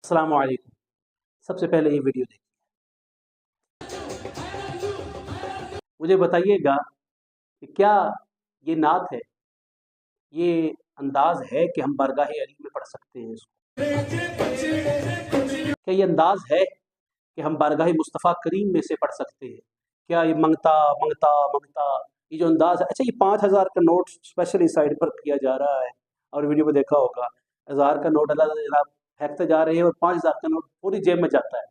अस्सलाम वालेकुम। सबसे पहले ये वीडियो देखिए। मुझे बताइएगा कि क्या ये नात है, ये अंदाज है कि हम बारगाह अली में पढ़ सकते हैं इसको? क्या ये अंदाज है कि हम बारगाह मुस्तफ़ा करीम में से पढ़ सकते हैं? क्या ये मंगता मंगता मंगता ये जो अंदाज है? अच्छा, ये 5,000 का नोट स्पेशल इस साइड पर किया जा रहा है और वीडियो में देखा होगा, 1000 का नोट अल्लाह जनाब फेंकते जा रहे हैं और 5,000 का नोट पूरी जेब में जाता है।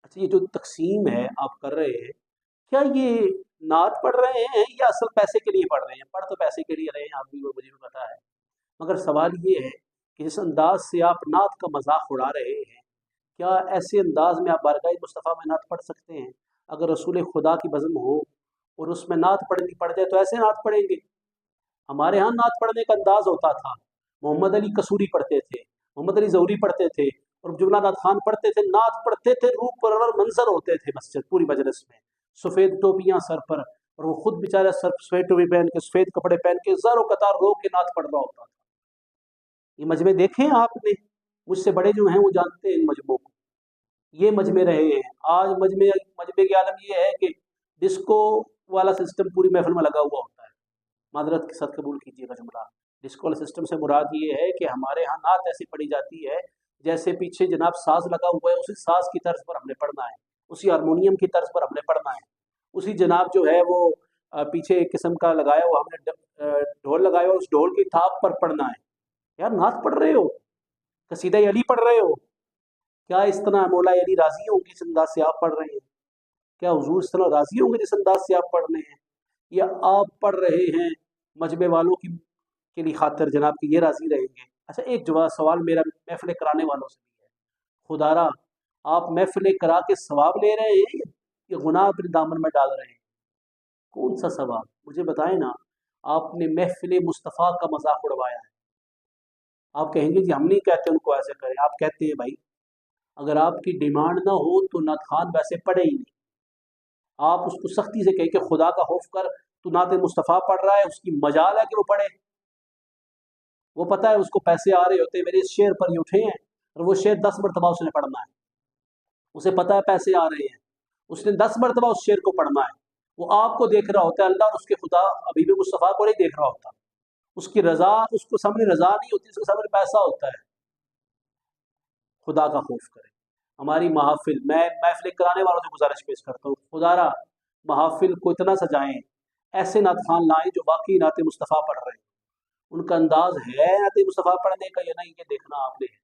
अच्छा, ये जो तकसीम है आप कर रहे हैं, क्या ये नात पढ़ रहे हैं या असल पैसे के लिए पढ़ रहे हैं? पढ़ तो पैसे के लिए रहे हैं आप भी, वो मुझे भी पता है, मगर सवाल ये है कि जिस अंदाज से आप नात का मजाक उड़ा रहे हैं, क्या ऐसे अंदाज में आप बारगाह मुस्तफ़ा में नात पढ़ सकते हैं? अगर रसूल खुदा की बज़म हो और उसमें नात पढ़नी पड़ जाए तो ऐसे नात पढ़ेंगे? हमारे यहाँ नात पढ़ने का अंदाज होता था, मोहम्मद अली कसूरी पढ़ते थे, मोहम्मद अली ज़ौहरी पढ़ते थे और जुमला नात खान पढ़ते थे। नात पढ़ते थे, रूप परवर मंजर होते थे मस्जिद पूरी मजलिस में, सफ़ेद टोपियाँ सर पर, और वो खुद बेचारा सर सफ़ेद टोपी पहन के सफ़ेद कपड़े पहन के ज़ारों कतार रो के नात पढ़ रहा होता था। ये मजमे देखे हैं आपने? मुझसे बड़े जो हैं वो जानते हैं इन मजमों को। ये मजमे रहे हैं। आज मजमे मजमे की आलम ये है कि डिस्को वाला सिस्टम पूरी महफिल में लगा हुआ होता है। मादरत के साथ कबूल कीजिएगा जुमला। डिस्को वाले सिस्टम से मुराद ये है कि हमारे यहाँ नात ऐसी पढ़ी जाती है जैसे पीछे जनाब साज लगा हुआ है, उसी साज की तर्ज पर हमने पढ़ना है, उसी हारमोनियम की तर्ज पर हमने पढ़ना है, उसी जनाब जो है वो पीछे एक किस्म का लगाया हुआ हमने ढोल लगाया हुआ, उस ढोल की थाप पर पढ़ना है। यार, नात पढ़ रहे हो, कसीदा अली पढ़ रहे हो, क्या इस तरह मौला अली राजी होंगे जिस अंदाज से आप पढ़ रहे हैं? क्या हुजूर इस तरह राजी होंगे जिस अंदाज से आप पढ़ रहे हैं? या आप पढ़ रहे हैं मजमे वालों की के लिए खातिर जनाब कि ये राजी रहेंगे? अच्छा, एक जवाब सवाल मेरा महफिल कराने वालों से भी है, खुदारा आप महफिल करा के सवाब ले रहे हैं या गुनाह अपने दामन में डाल रहे हैं? कौन सा सवाब मुझे बताएं ना। आपने महफिल मुस्तफ़ा का मजाक उड़वाया है। आप कहेंगे जी हम नहीं कहते उनको ऐसे करें, आप कहते हैं भाई। अगर आपकी डिमांड ना हो तो नात खान वैसे पढ़े ही नहीं। आप उसको सख्ती से कहें कि खुदा का खौफ कर, तू नात मुस्तफ़ा पढ़ रहा है, उसकी मजाल है कि वो पढ़े। वो पता है उसको पैसे आ रहे होते हैं, मेरे इस शेर पर ये उठे हैं और वो शेर 10 मरतबा उसने पढ़ना है। उसे पता है पैसे आ रहे हैं, उसने 10 मरतबा उस शेर को पढ़ना है। वो आपको देख रहा होता है, अल्लाह और उसके खुदा हबीब मुस्तफ़ा को नहीं देख रहा होता। उसकी रजा, उसको सामने रजा नहीं होती, उसके सामने पैसा होता है। खुदा का खौफ करें। हमारी महफिल, मैं महफिल कराने वालों से गुजारिश पेश करता हूँ, खुदारा महफिल को इतना सजाएं, ऐसे नात खान लाएं जो वाकई नात मुस्तफ़ा पढ़ रहे हैं। उनका अंदाज है नात मुस्तफ़ा पढ़ने का या नहीं, ये देखना आपने है।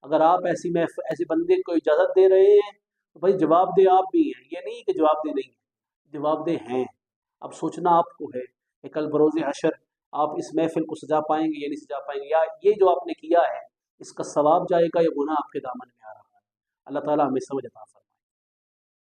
अगर आप ऐसे बंदे को इजाज़त दे रहे हैं तो भाई जवाब दे आप भी हैं, ये नहीं कि जवाब दे नहीं है, जवाब दे हैं। अब सोचना आपको है कि कल बरोज़ हशर आप इस महफिल को सजा पाएंगे या नहीं सजा पाएंगे, या ये जो आपने किया है इसका सवाब जाएगा या गुनाह आपके दामन में आ रहा है। अल्लाह ताला हमें समझ अता फरमाए।